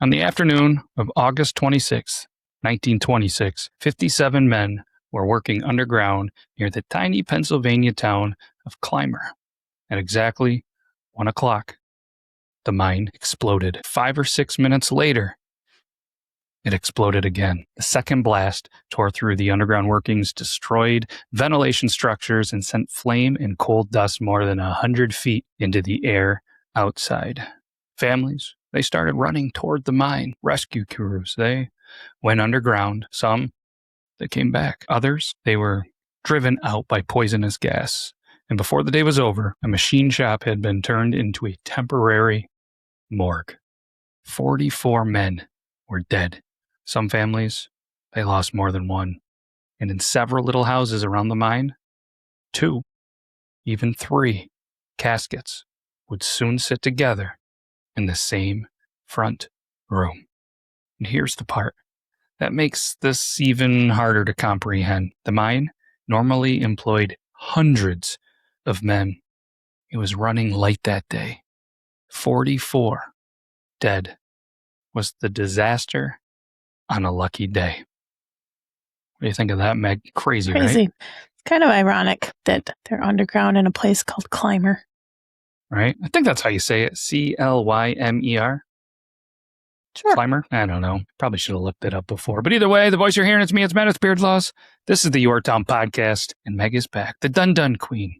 On the afternoon of August 26, 1926, 57 men were working underground near the tiny Pennsylvania town of Clymer. At exactly 1 o'clock, the mine exploded. 5 or 6 minutes later, it exploded again. The second blast tore through the underground workings, destroyed ventilation structures, and sent flame and coal dust more than 100 feet into the air outside. Families, they started running toward the mine. Rescue crews, they went underground. Some, they came back. Others, they were driven out by poisonous gas. And before the day was over, a machine shop had been turned into a temporary morgue. 44 men were dead. Some families, they lost more than one. And in several little houses around the mine, 2, even 3 caskets would soon sit together in the same front room. And here's the part that makes this even harder to comprehend. The mine normally employed hundreds of men. It was running late that day. 44 dead. Was the disaster on a lucky day? What do you think of that, Meg? Crazy, right? It's kind of ironic that they're underground in a place called Clymer. Right? I think that's how you say it. Clymer. Sure. Clymer? I don't know. Probably should have looked it up before. But either way, the voice you're hearing, it's me, it's Matt, it's Beard Laws. This is the Yore podcast, and Meg is back. The Dun Queen.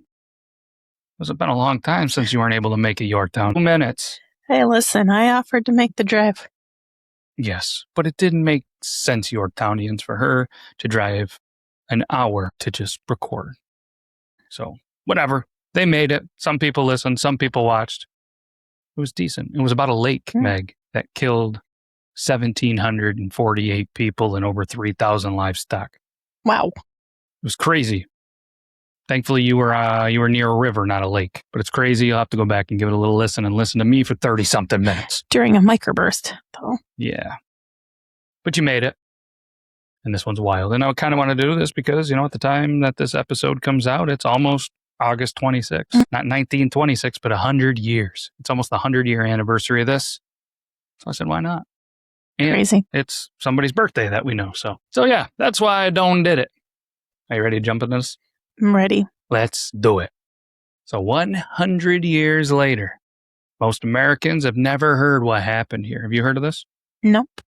It's been a long time since you weren't able to make a Yorktown. 2 minutes. Hey, listen, I offered to make the drive. Yes, but it didn't make sense, Yorktownians, for her to drive an hour to just record. So, whatever. They made it. Some people listened. Some people watched. It was decent. It was about a lake, Meg, that killed 1,748 people and over 3,000 livestock. Wow. It was crazy. Thankfully, you were near a river, not a lake. But it's crazy. You'll have to go back and give it a little listen and listen to me for 30-something minutes. During a microburst, though. Yeah. But you made it. And this one's wild. And I kind of want to do this because, at the time that this episode comes out, it's almost August 26th. Not 1926, but 100 years. It's almost the 100-year anniversary of this. So I said, why not? And crazy. It's somebody's birthday that we know. So yeah, that's why I did it. Are you ready to jump in this? I'm ready. Let's do it. So 100 years later, most Americans have never heard what happened here. Have you heard of this? Nope.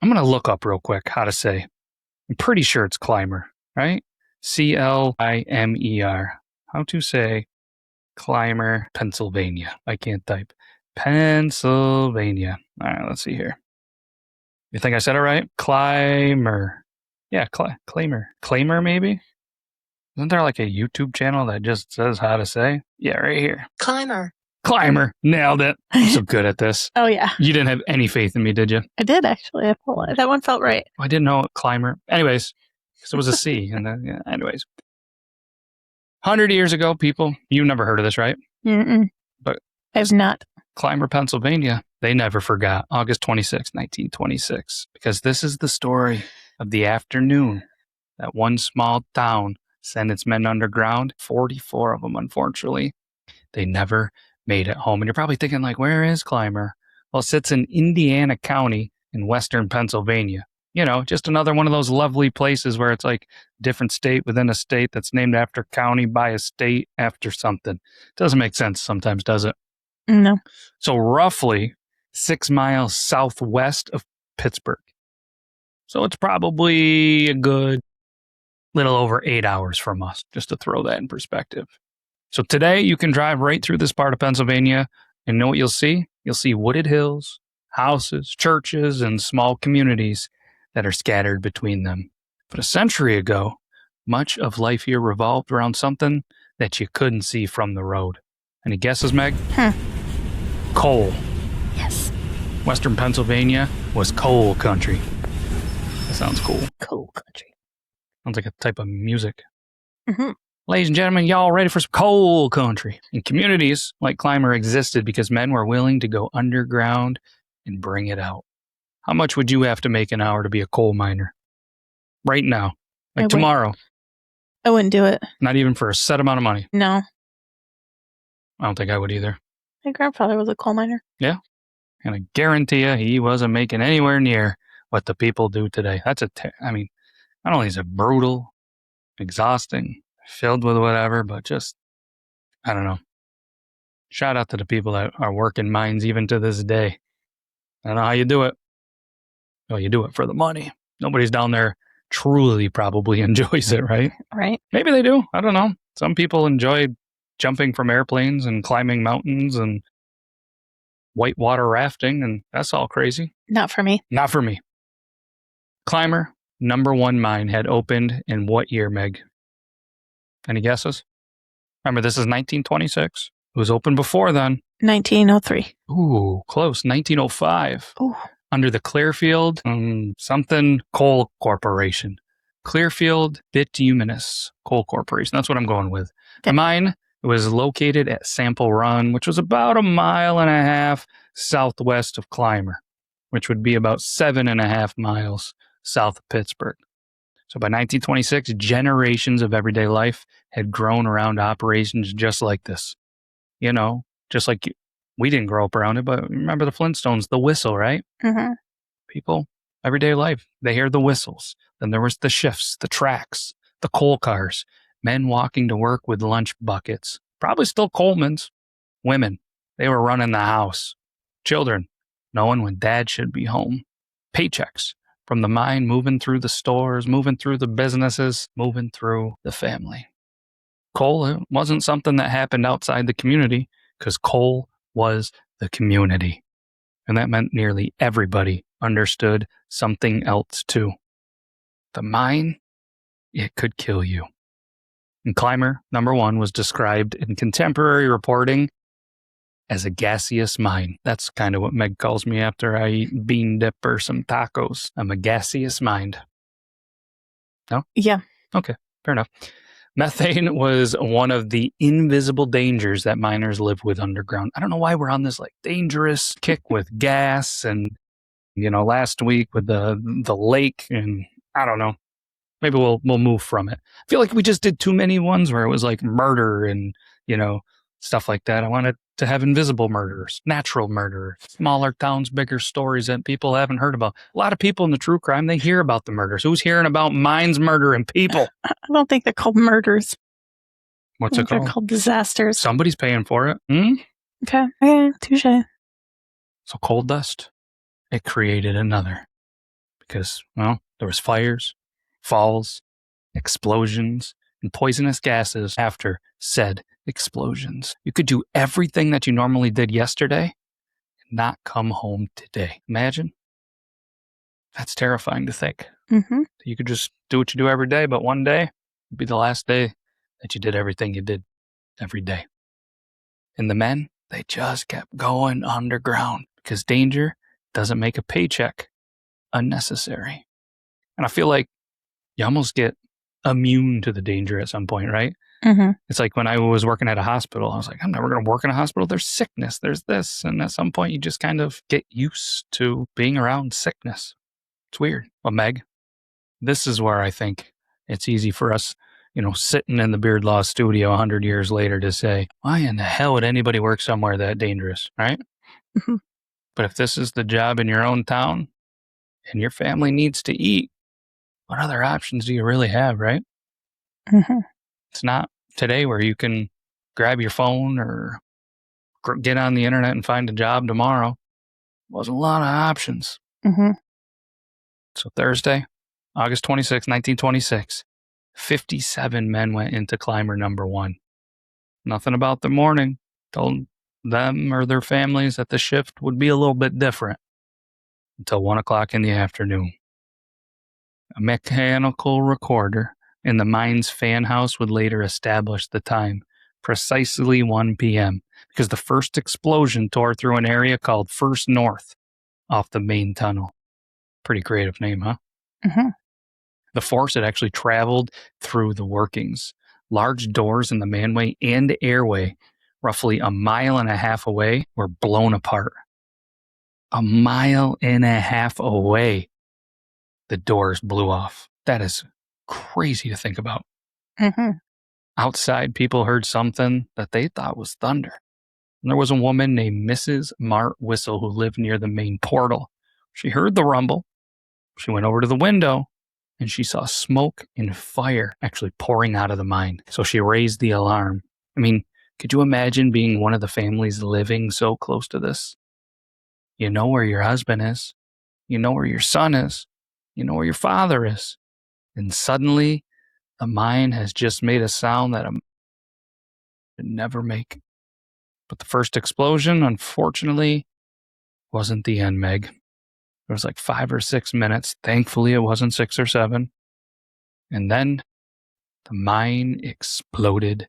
I'm going to look up real quick how to say. I'm pretty sure it's Clymer, right? Clymer. How to say Clymer, Pennsylvania. I can't type. Pennsylvania. All right, let's see here. You think I said it right? Clymer. Yeah, Clymer. Clymer, maybe? Isn't there like a YouTube channel that just says how to say? Yeah, right here. Clymer. Clymer. Nailed it. I'm so good at this. Oh, yeah. You didn't have any faith in me, did you? I did, actually. That one felt right. I didn't know Clymer. Anyways, because it was a C. And then, yeah, anyways. 100 years ago, people, you never heard of this, right? Mm-mm. But I've not. Clymer, Pennsylvania, they never forgot. August 26, 1926. Because this is the story of the afternoon that one small town sent its men underground. 44 of them, unfortunately. They never made it home. And you're probably thinking, like, where is Clymer? Well, it sits in Indiana County in western Pennsylvania. Just another one of those lovely places where it's like different state within a state that's named after county by a state after something. Doesn't make sense sometimes, does it? No. So roughly 6 miles southwest of Pittsburgh. So it's probably a good little over 8 hours from us, just to throw that in perspective. So today you can drive right through this part of Pennsylvania and know what you'll see? You'll see wooded hills, houses, churches, and small communities that are scattered between them. But a century ago, much of life here revolved around something that you couldn't see from the road. Any guesses, Meg? Coal. Yes. Western Pennsylvania was coal country. That sounds cool. Coal country. Sounds like a type of music. Mm-hmm. Ladies and gentlemen, y'all ready for some coal country? And communities like Clymer existed because men were willing to go underground and bring it out. How much would you have to make an hour to be a coal miner? Right now. Like tomorrow. I wouldn't do it. Not even for a set amount of money. No. I don't think I would either. My grandfather was a coal miner. Yeah? And I guarantee you he wasn't making anywhere near what the people do today. I mean, not only is it brutal, exhausting, filled with whatever, but just, I don't know. Shout out to the people that are working mines even to this day. I don't know how you do it. Well, you do it for the money. Nobody's down there truly probably enjoys it, right? Right. Maybe they do. I don't know. Some people enjoy jumping from airplanes and climbing mountains and whitewater rafting, and that's all crazy. Not for me. Not for me. Clymer #1 mine had opened in what year, Meg? Any guesses? Remember, this is 1926. It was open before then. 1903. Ooh, close. 1905. Ooh. Under the Clearfield something Coal Corporation. Clearfield Bituminous Coal Corporation. That's what I'm going with. Okay. Mine was located at Sample Run, which was about 1.5 miles southwest of Clymer, which would be about 7.5 miles south of Pittsburgh. So by 1926, generations of everyday life had grown around operations just like this. You know, just like we didn't grow up around it, but remember the Flintstones, the whistle, right? Mm-hmm. People, everyday life, they hear the whistles. Then there was the shifts, the tracks, the coal cars, men walking to work with lunch buckets, probably still Coleman's. Women, they were running the house. Children, knowing when dad should be home. Paychecks from the mine moving through the stores, moving through the businesses, moving through the family. Coal, it wasn't something that happened outside the community because coal was the community. And that meant nearly everybody understood something else too. The mine, it could kill you. And Clymer #1 was described in contemporary reporting as a gaseous mine. That's kind of what Meg calls me after I eat bean dip or some tacos. I'm a gaseous mind. No? Yeah. Okay, fair enough. Methane was one of the invisible dangers that miners live with underground. I don't know why we're on this like dangerous kick with gas and, last week with the lake, and I don't know. Maybe we'll move from it. I feel like we just did too many ones where it was like murder and, stuff like that. I wanted to have invisible murderers, natural murder, smaller towns, bigger stories that people haven't heard about. A lot of people in the true crime, they hear about the murders. Who's hearing about mines murdering people? I don't think they're called murders. What's it called? They're called disasters. Somebody's paying for it. Hmm? Okay. Yeah, touche. So coal dust, it created another. Because, there was fires, falls, explosions, and poisonous gases after said explosions. You could do everything that you normally did yesterday and not come home today. Imagine. That's terrifying to think. Mm-hmm. You could just do what you do every day, but one day would be the last day that you did everything you did every day. And the men, they just kept going underground because danger doesn't make a paycheck unnecessary. And I feel like you almost get immune to the danger at some point, right? Mm-hmm. It's like when I was working at a hospital, I was like, I'm never going to work in a hospital. There's sickness, there's this. And at some point, you just kind of get used to being around sickness. It's weird. Well, Meg, this is where I think it's easy for us, sitting in the Beard Law studio 100 years later to say, why in the hell would anybody work somewhere that dangerous, right? Mm-hmm. But if this is the job in your own town and your family needs to eat, what other options do you really have, right? Mm-hmm. It's not today where you can grab your phone or get on the internet and find a job tomorrow. Wasn't a lot of options. Mm-hmm. So Thursday, August 26, 1926, 57 men went into Clymer #1. Nothing about the morning told them or their families that the shift would be a little bit different until 1 o'clock in the afternoon. A mechanical recorder in the mine's fan house would later establish the time, precisely 1 p.m., because the first explosion tore through an area called First North off the main tunnel. Pretty creative name, huh? Mm-hmm. The force had actually traveled through the workings. Large doors in the manway and airway, roughly 1.5 miles away, were blown apart. 1.5 miles away, the doors blew off. That is crazy to think about. Mm-hmm. Outside, people heard something that they thought was thunder. And there was a woman named Mrs. Mart Whistle who lived near the main portal. She heard the rumble. She went over to the window and she saw smoke and fire actually pouring out of the mine. So she raised the alarm. I mean, could you imagine being one of the families living so close to this? You know where your husband is. You know where your son is. You know where your father is. And suddenly, the mine has just made a sound that it could never make. But the first explosion, unfortunately, wasn't the end, Meg. It was like 5 or 6 minutes. Thankfully, it wasn't 6 or 7. And then the mine exploded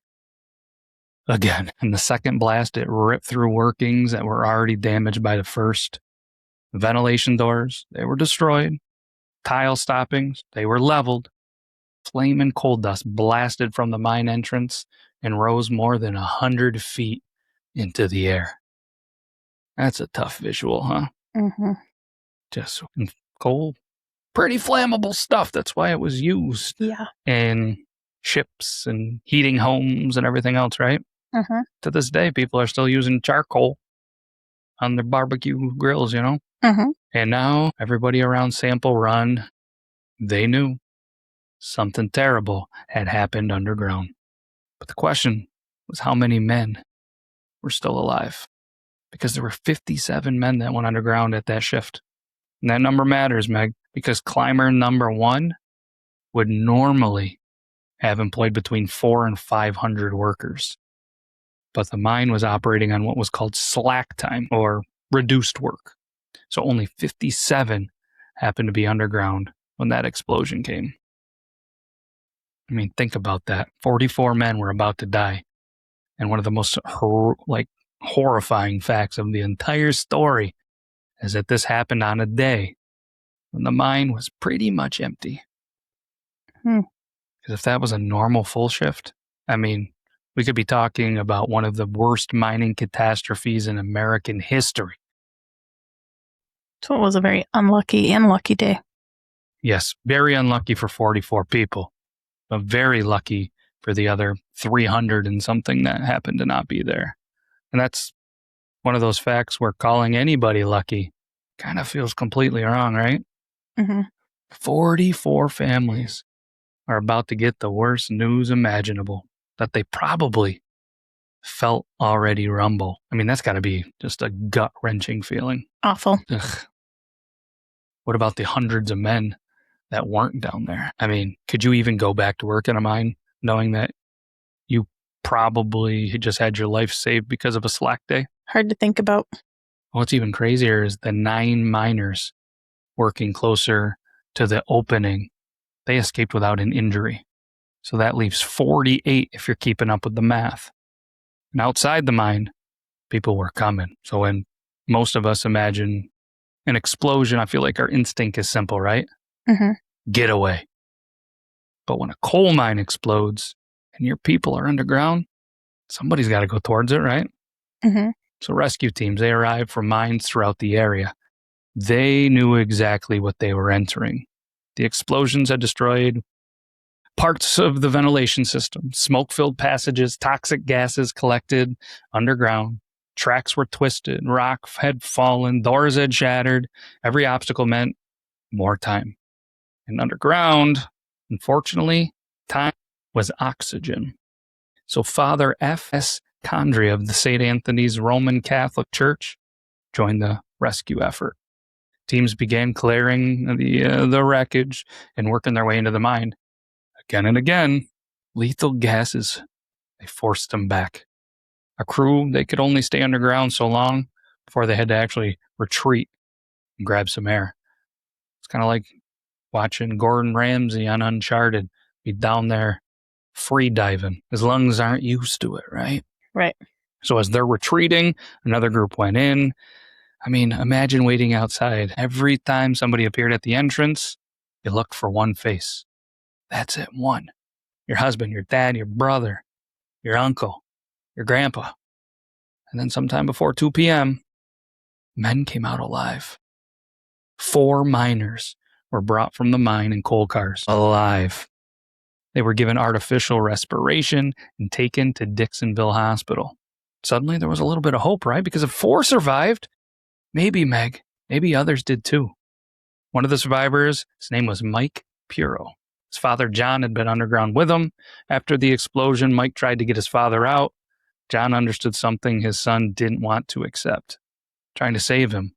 again. And the second blast, it ripped through workings that were already damaged by the first. Ventilation doors, they were destroyed. Tile stoppings, they were leveled. Flame and coal dust blasted from the mine entrance and rose more than 100 feet into the air. That's a tough visual, huh? Mm-hmm. Just coal, pretty flammable stuff. That's why it was used. Yeah. In ships and heating homes and everything else, right? Mm-hmm. To this day, people are still using charcoal on their barbecue grills, you know? Mm-hmm. And now everybody around Sample Run, they knew something terrible had happened underground. But the question was how many men were still alive? Because there were 57 men that went underground at that shift. And that number matters, Meg, because Clymer No. 1 would normally have employed between 400 and 500 workers. But the mine was operating on what was called slack time, or reduced work. So only 57 happened to be underground when that explosion came. I mean, think about that. 44 men were about to die. And one of the most horrifying facts of the entire story is that this happened on a day when the mine was pretty much empty. Because if that was a normal full shift, I mean, we could be talking about one of the worst mining catastrophes in American history. So it was a very unlucky and lucky day. Yes, very unlucky for 44 people, but very lucky for the other 300 and something that happened to not be there. And that's one of those facts where calling anybody lucky kind of feels completely wrong, right? Mm-hmm. 44 families are about to get the worst news imaginable that they probably felt already rumble. I mean, that's got to be just a gut-wrenching feeling. Awful. Ugh. What about the hundreds of men that weren't down there? I mean, could you even go back to work in a mine knowing that you probably just had your life saved because of a slack day? Hard to think about. What's even crazier is the 9 miners working closer to the opening. They escaped without an injury. So that leaves 48 if you're keeping up with the math. And outside the mine, people were coming. So when most of us imagine an explosion, I feel like our instinct is simple, right? Mm-hmm. Get away. But when a coal mine explodes and your people are underground, somebody's got to go towards it, right? Mm-hmm. So rescue teams, they arrived from mines throughout the area. They knew exactly what they were entering. The explosions had destroyed parts of the ventilation system, smoke-filled passages, toxic gases collected underground. Tracks were twisted, rock had fallen, doors had shattered. Every obstacle meant more time. And underground, unfortunately, time was oxygen. So Father F.S. Condry of the St. Anthony's Roman Catholic Church joined the rescue effort. Teams began clearing the wreckage and working their way into the mine. Again and again, lethal gases, they forced them back. A crew, they could only stay underground so long before they had to actually retreat and grab some air. It's kind of like watching Gordon Ramsay on Uncharted be down there free diving. His lungs aren't used to it, right? Right. So as they're retreating, another group went in. I mean, imagine waiting outside. Every time somebody appeared at the entrance, you looked for one face. That's it, one. Your husband, your dad, your brother, your uncle, your grandpa. And then sometime before 2 p.m., men came out alive. 4 miners were brought from the mine in coal cars, alive. They were given artificial respiration and taken to Dixonville Hospital. Suddenly there was a little bit of hope, right? Because if 4 survived, maybe Meg, maybe others did too. One of the survivors, his name was Mike Puro. His father, John, had been underground with him. After the explosion, Mike tried to get his father out. John understood something his son didn't want to accept. Trying to save him,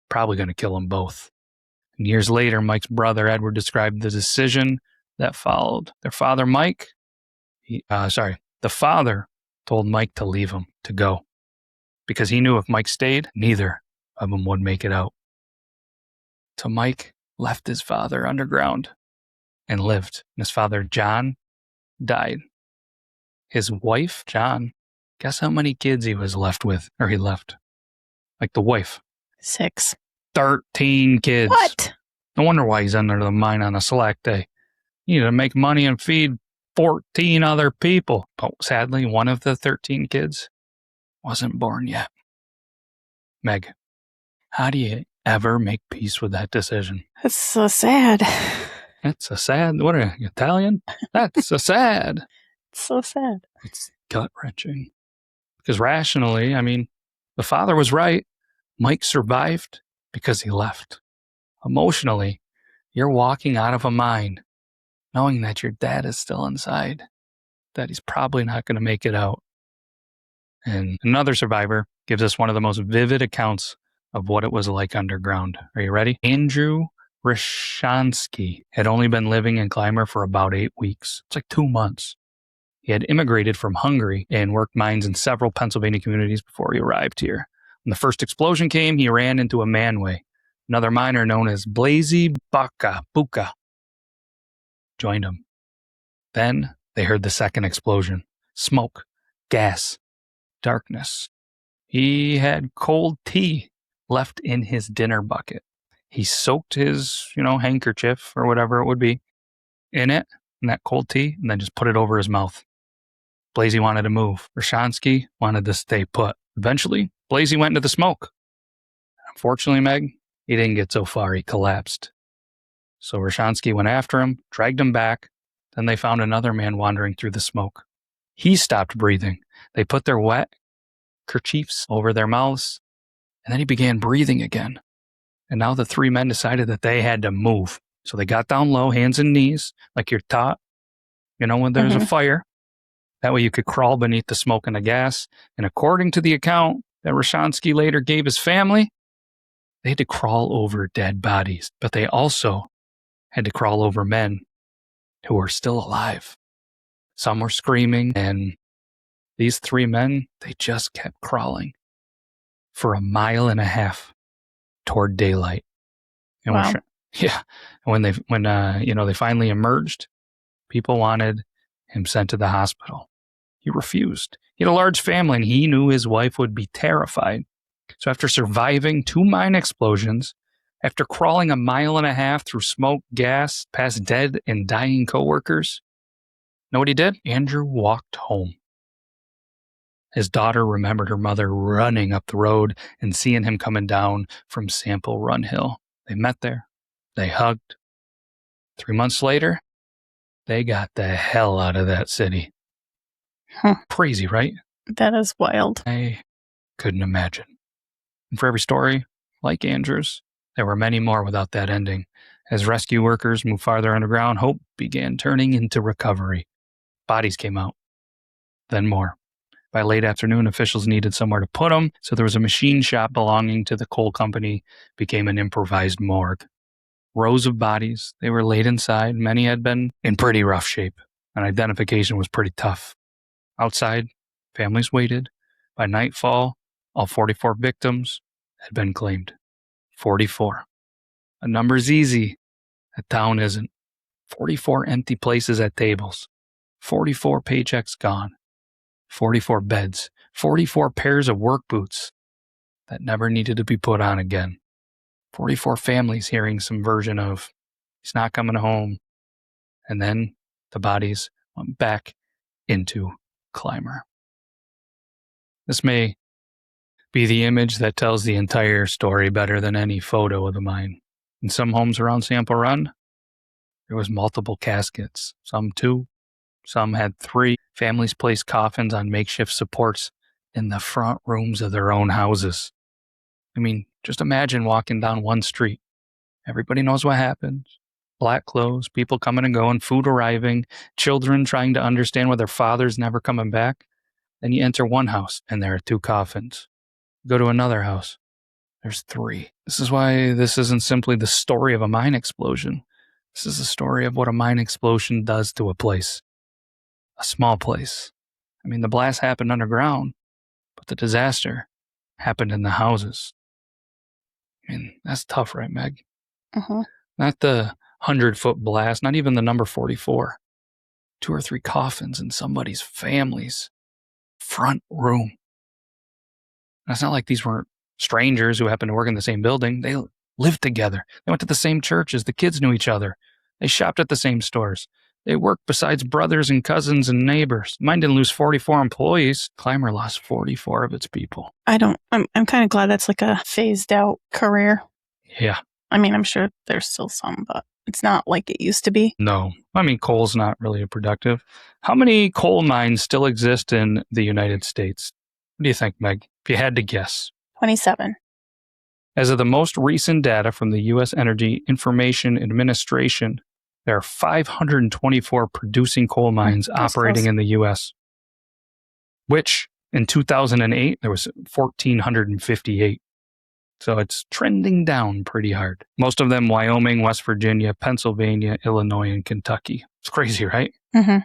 probably going to kill them both. And years later, Mike's brother, Edward, described the decision that followed. Their father, Mike, the father told Mike to leave him, to go. Because he knew if Mike stayed, neither of them would make it out. So Mike left his father underground and lived. And his father, John, died. His wife, John, guess how many kids he was left with, or he left? Like the wife. 6. 13 kids. What? No wonder why he's under the mine on a slack day. He needed to make money and feed 14 other people. But sadly, one of the 13 kids wasn't born yet. Meg, how do you ever make peace with that decision? That's so sad. That's a sad, what are you, Italian? That's a sad. It's so sad. It's gut-wrenching. Because rationally, the father was right. Mike survived because he left. Emotionally, you're walking out of a mine knowing that your dad is still inside, that he's probably not going to make it out. And another survivor gives us one of the most vivid accounts of what it was like underground. Are you ready? Andrew Ryshansky had only been living in Clymer for about 8 weeks. It's like 2 months. He had immigrated from Hungary and worked mines in several Pennsylvania communities before he arrived here. When the first explosion came, he ran into a manway. Another miner known as Blazy Buka joined him. Then they heard the second explosion. Smoke, gas, darkness. He had cold tea left in his dinner bucket. He soaked his, handkerchief or whatever it would be in it, in that cold tea, and then just put it over his mouth. Blazy wanted to move. Ryshansky wanted to stay put. Eventually, Blazy went into the smoke. Unfortunately, Meg, he didn't get so far. He collapsed. So Ryshansky went after him, dragged him back. Then they found another man wandering through the smoke. He stopped breathing. They put their wet kerchiefs over their mouths, and then he began breathing again. And now the 3 men decided that they had to move. So they got down low, hands and knees, like you're taught, when there's a fire. That way you could crawl beneath the smoke and the gas. And according to the account that Ryshansky later gave his family, they had to crawl over dead bodies. But they also had to crawl over men who were still alive. Some were screaming, and these 3 men, they just kept crawling for 1.5 miles toward daylight. And wow. when they finally emerged, people wanted him sent to the hospital. He refused. He had a large family, and he knew his wife would be terrified. So after surviving 2 mine explosions, after crawling 1.5 miles through smoke, gas, past dead and dying coworkers, know what he did? Andrew walked home. His daughter remembered her mother running up the road and seeing him coming down from Sample Run Hill. They met there. They hugged. 3 months later, they got the hell out of that city. Huh. Crazy, right? That is wild. I couldn't imagine. And for every story, like Andrew's, there were many more without that ending. As rescue workers moved farther underground, hope began turning into recovery. Bodies came out. Then more. By late afternoon, officials needed somewhere to put them, so there was a machine shop belonging to the coal company, became an improvised morgue. Rows of bodies, they were laid inside. Many had been in pretty rough shape, and identification was pretty tough. Outside, families waited. By nightfall, all 44 victims had been claimed. 44. A number's easy. A town isn't. 44 empty places at tables. 44 paychecks gone. 44 beds. 44 pairs of work boots that never needed to be put on again. 44 families hearing some version of, he's not coming home. And then the bodies went back into Clymer. This may be the image that tells the entire story better than any photo of the mine. In some homes around Sample Run, there was multiple caskets, some 2, some had 3. Families placed coffins on makeshift supports in the front rooms of their own houses. I mean, just imagine walking down one street. Everybody knows what happens. Black clothes, people coming and going, food arriving, children trying to understand why their father's never coming back. Then you enter one house and there are 2 coffins. Go to another house. There's 3. This is why this isn't simply the story of a mine explosion. This is the story of what a mine explosion does to a place. A small place. I mean, the blast happened underground, but the disaster happened in the houses. I mean, that's tough, right, Meg? Uh-huh. Not the 100-foot blast, not even the number 44. 2 or 3 coffins in somebody's family's front room. And it's not like these weren't strangers who happened to work in the same building. They lived together. They went to the same churches. The kids knew each other. They shopped at the same stores. They worked besides brothers and cousins and neighbors. Mine didn't lose 44 employees. Clymer lost 44 of its people. I'm kind of glad that's like a phased out career. Yeah. I mean, I'm sure there's still some, but it's not like it used to be. No. I mean, coal's not really productive. How many coal mines still exist in the United States? What do you think, Meg? If you had to guess. 27. As of the most recent data from the U.S. Energy Information Administration, there are 524 producing coal mines operating in the U.S., which in 2008, there was 1,458. So it's trending down pretty hard. Most of them Wyoming, West Virginia, Pennsylvania, Illinois, and Kentucky. It's crazy, right? Mm-hmm.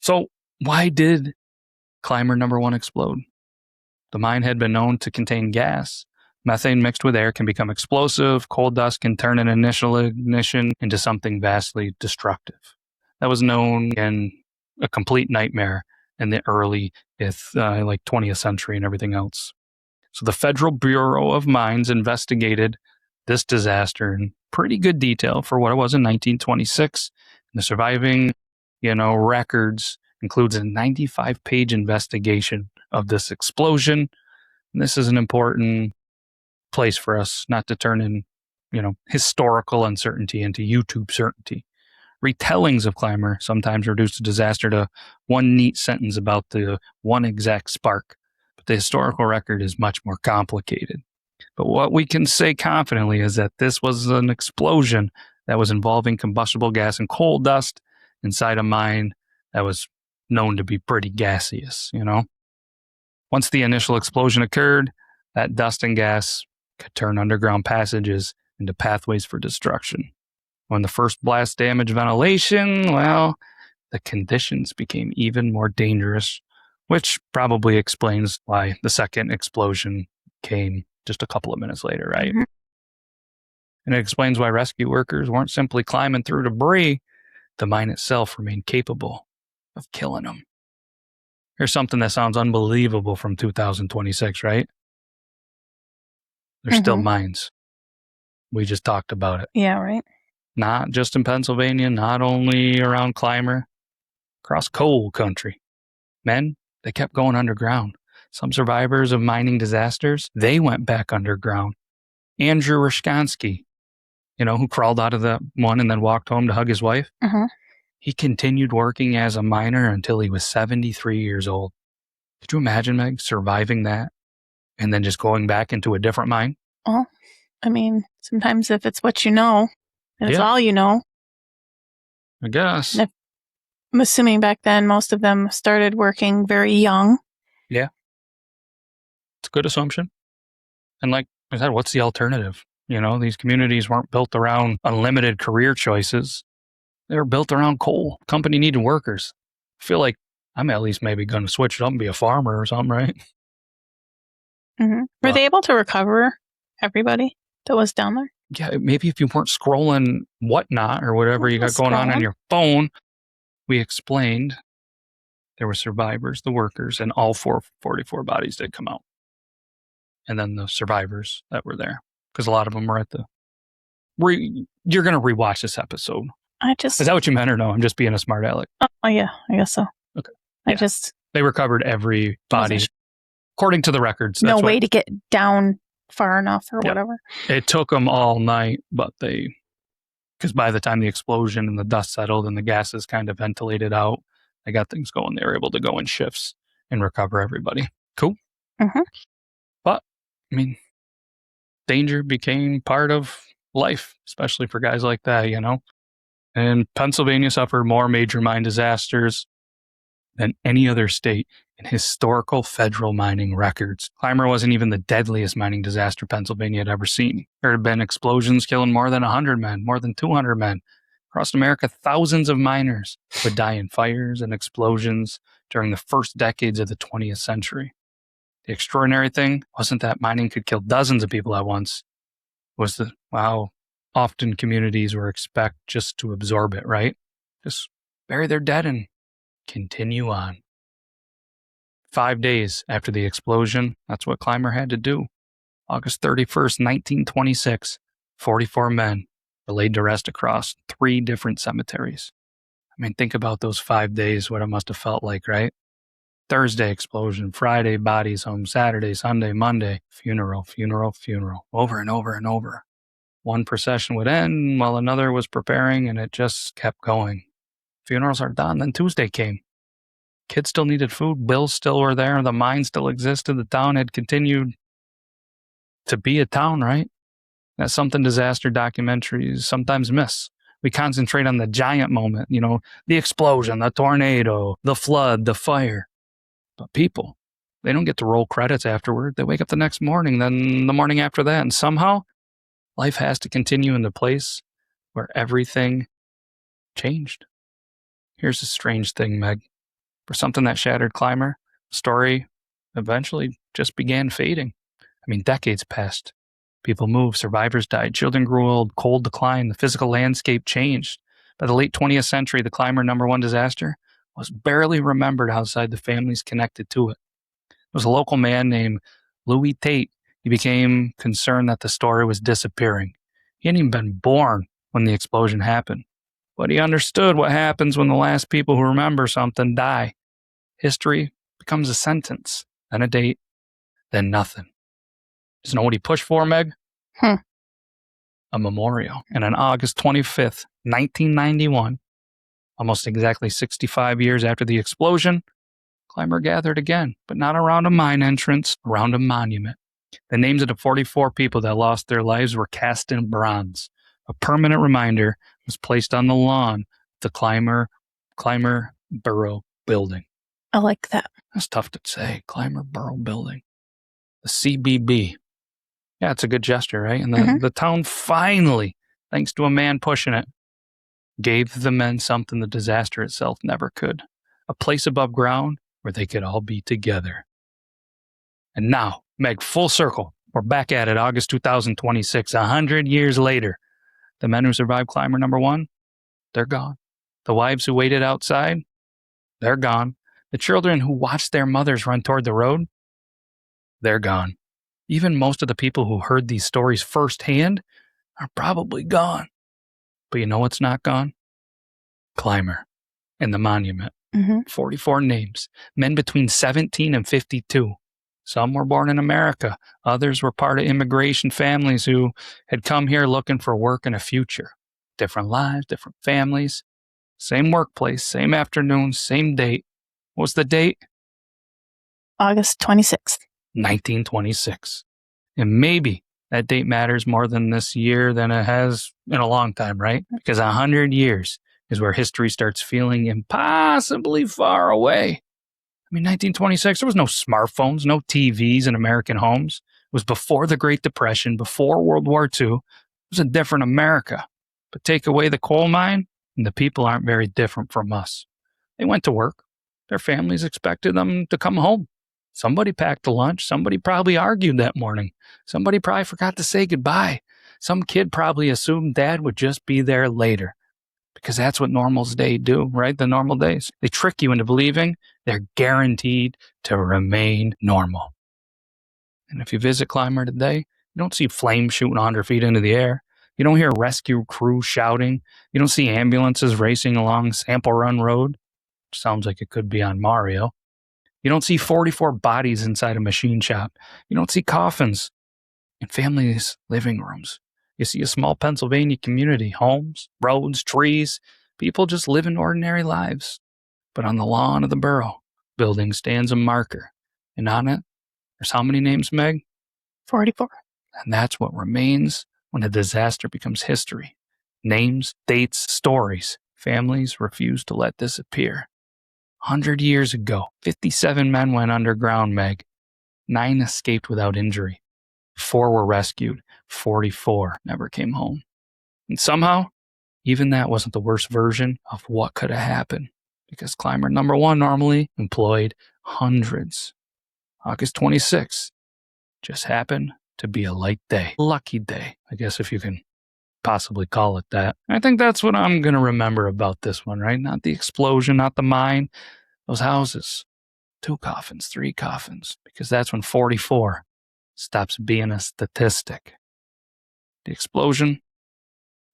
So why did Clymer No. 1 explode? The mine had been known to contain gas. Methane mixed with air can become explosive. Coal dust can turn an initial ignition into something vastly destructive. That was known in a complete nightmare in the early 20th century and everything else. So the Federal Bureau of Mines investigated this disaster in pretty good detail for what it was in 1926. And the surviving, records includes a 95-page investigation of this explosion. And this is an important place for us not to turn in, historical uncertainty into YouTube certainty. Retellings of Clymer sometimes reduce the disaster to one neat sentence about the one exact spark, but the historical record is much more complicated. But what we can say confidently is that this was an explosion that was involving combustible gas and coal dust inside a mine that was known to be pretty gaseous, Once the initial explosion occurred, that dust and gas could turn underground passages into pathways for destruction. When the first blast damaged ventilation, well, the conditions became even more dangerous, which probably explains why the second explosion came just a couple of minutes later, right? Mm-hmm. And it explains why rescue workers weren't simply climbing through debris. The mine itself remained capable of killing them. Here's something that sounds unbelievable from 2026, right? There's still mines. We just talked about it. Yeah, right. Not just in Pennsylvania, not only around Clymer, across coal country. Men, they kept going underground. Some survivors of mining disasters, they went back underground. Andrew Rishkansky, who crawled out of that one and then walked home to hug his wife. Uh-huh. He continued working as a miner until he was 73 years old. Could you imagine, Meg, surviving that and then just going back into a different mine? Well, I mean, sometimes if it's what you know, and it's all you know. I guess. I'm assuming back then most of them started working very young. Yeah. It's a good assumption. And like I said, what's the alternative? These communities weren't built around unlimited career choices. They were built around coal. Company needed workers. I feel like I'm at least maybe going to switch it up and be a farmer or something, right? Mm-hmm. Were they able to recover everybody that was down there? Yeah, maybe if you weren't scrolling whatnot or whatever you got going on your phone. We explained there were survivors, the workers, and all 444 bodies did come out. And then the survivors that were there, because a lot of them were at the... You're going to rewatch this episode. Is that what you meant or no? I'm just being a smart aleck. Oh, yeah, I guess so. Okay. They recovered every body, according to the records. No way to get down far enough or whatever. It took them all night, but because by the time the explosion and the dust settled and the gases kind of ventilated out, they got things going. They were able to go in shifts and recover everybody. Cool. Mm-hmm. But, I mean, danger became part of life, especially for guys like that, you know? And Pennsylvania suffered more major mine disasters than any other state in historical federal mining records. Clymer wasn't even the deadliest mining disaster Pennsylvania had ever seen. There had been explosions killing more than 100 men, more than 200 men. Across America, thousands of miners would die in fires and explosions during the first decades of the 20th century. The extraordinary thing wasn't that mining could kill dozens of people at once. It was how often communities were expect just to absorb it, right? Just bury their dead and continue on. 5 days after the explosion, that's what Clymer had to do. August 31st, 1926, 44 men were laid to rest across 3 different cemeteries. I mean, think about those 5 days, what it must have felt like, right? Thursday, explosion. Friday, bodies home. Saturday, Sunday, Monday, funeral, funeral, funeral. Over and over and over. One procession would end while another was preparing, and it just kept going. Funerals are done. Then Tuesday came. Kids still needed food. Bills still were there. The mine still existed. The town had continued to be a town, right? That's something disaster documentaries sometimes miss. We concentrate on the giant moment, you know, the explosion, the tornado, the flood, the fire. But people, they don't get to roll credits afterward. They wake up the next morning, then the morning after that, and somehow life has to continue in the place where everything changed. Here's the strange thing, Meg. For something that shattered Clymer, the story eventually just began fading. I mean, decades passed. People moved, survivors died, children grew old, cold declined, the physical landscape changed. By the late 20th century, the Clymer #1 disaster was barely remembered outside the families connected to it. There was a local man named Louis Tate. He became concerned that the story was disappearing. He hadn't even been born when the explosion happened. But he understood what happens when the last people who remember something die. History becomes a sentence, then a date, then nothing. Just know what he pushed for, Meg? A memorial. And on August 25th, 1991, almost exactly 65 years after the explosion, Clymer gathered again, but not around a mine entrance, around a monument. The names of the 44 people that lost their lives were cast in bronze. A permanent reminder was placed on the lawn of the Clymer Borough Building. I like that. That's tough to say. Clymer Borough Building. The CBB. Yeah, it's a good gesture, right? And the town finally, thanks to a man pushing it, gave the men something the disaster itself never could. A place above ground where they could all be together. And now, Meg, full circle. We're back at it, August 2026, 100 years later. The men who survived Clymer #1, they're gone. The wives who waited outside, they're gone. The children who watched their mothers run toward the road, they're gone. Even most of the people who heard these stories firsthand are probably gone. But you know what's not gone? Clymer and the monument. 44 names, men between 17 and 52. Some were born in America. Others were part of immigration families who had come here looking for work and a future. Different lives, different families, same workplace, same afternoon, same date. What's the date? August 26th. 1926. And maybe that date matters more than this year than it has in a long time, right? Because 100 years is where history starts feeling impossibly far away. I mean, 1926, there was no smartphones, no TVs in American homes. It was before the Great Depression, before World War II. It was a different America. But take away the coal mine, and the people aren't very different from us. They went to work. Their families expected them to come home. Somebody packed a lunch. Somebody probably argued that morning. Somebody probably forgot to say goodbye. Some kid probably assumed dad would just be there later. Because that's what normals day do, right? The normal days. They trick you into believing they're guaranteed to remain normal. And if you visit Clymer today, you don't see flames shooting 100 feet into the air. You don't hear rescue crews shouting. You don't see ambulances racing along Sample Run Road, which sounds like it could be on Mario. You don't see 44 bodies inside a machine shop. You don't see coffins in families' living rooms. You see a small Pennsylvania community, homes, roads, trees, people just living ordinary lives. But on the lawn of the borough building stands a marker, and on it There's how many names, Meg? 44. And that's what remains when a disaster becomes history. Names, dates, stories. Families refuse to let disappear. 100 years ago, 57 men went underground, Meg. 9 escaped without injury. 4 were rescued. 44 never came home. And somehow, even that wasn't the worst version of what could have happened, because Clymer No. 1 normally employed hundreds. August 26th just happened to be a light day. Lucky day, I guess, if you can possibly call it that. I think that's what I'm going to remember about this one, right? Not the explosion, not the mine, those houses. 2 coffins, 3 coffins, because that's when 44 stops being a statistic. The explosion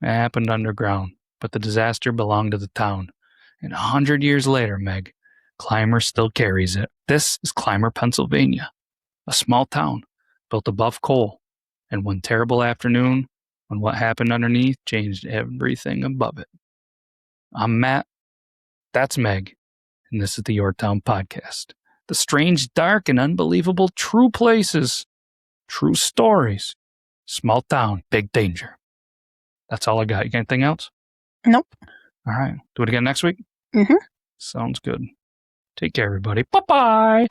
happened underground, but the disaster belonged to the town. And 100 years later, Meg, Clymer still carries it. This is Clymer, Pennsylvania, a small town built above coal. And one terrible afternoon, when what happened underneath changed everything above it. I'm Matt. That's Meg. And this is the Your Town Podcast. The strange, dark, and unbelievable true places, true stories, small town, big danger. That's all I got. You got anything else? Nope. All right. Do it again next week? Mm-hmm. Sounds good. Take care, everybody. Bye-bye.